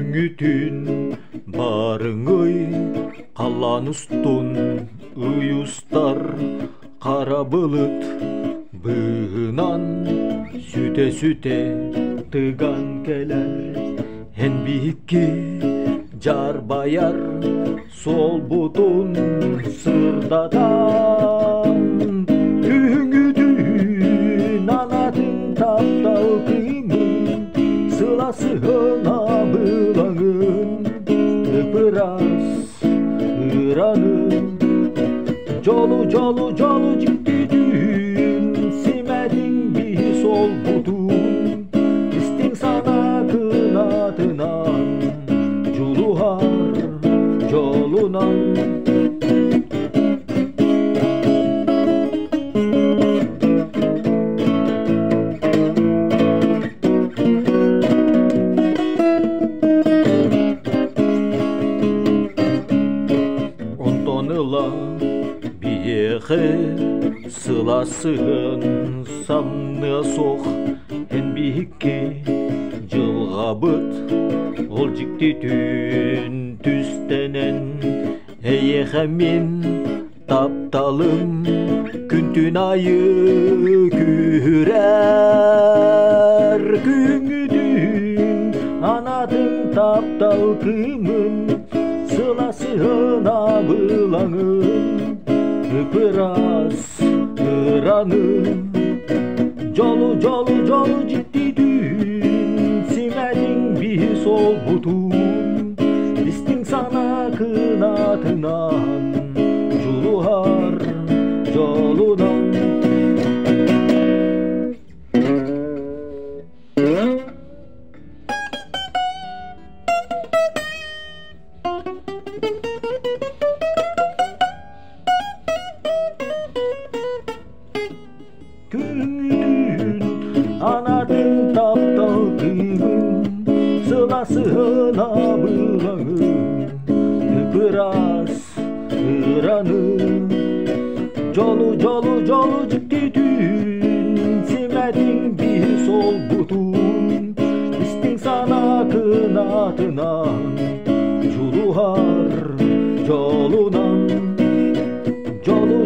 Күңүтүн барыңый калан устун ыюстар кара былыт быынан сүте тыган келер эн биикке жар баяр сол бутун сырдатан күңүтүн анатын таптал кыймын сыласына былаңын ыпырас ыранын жолу жиктидүн симедиң би сол бутун истиң сана кынатынан жулухар жолунан биеhe сыласын самны сох эн биикке жылгабыт ол жиктитүн түстенен эйеhe мен тапталым күнтүн айы күрер күңүтүн анатын таптал кымын сыласына былаңын ыпырас ыранын жолу жиктидүн симедиң би сол бутун истиң сана кынатынан жулухар жолунан күңүтүн анатын таптал кыймын сыласына былаңын ыпырас ыранын жолу жиктидүн симедиң би сол бутун истиң сана кынатынан жулухар жолунан жолу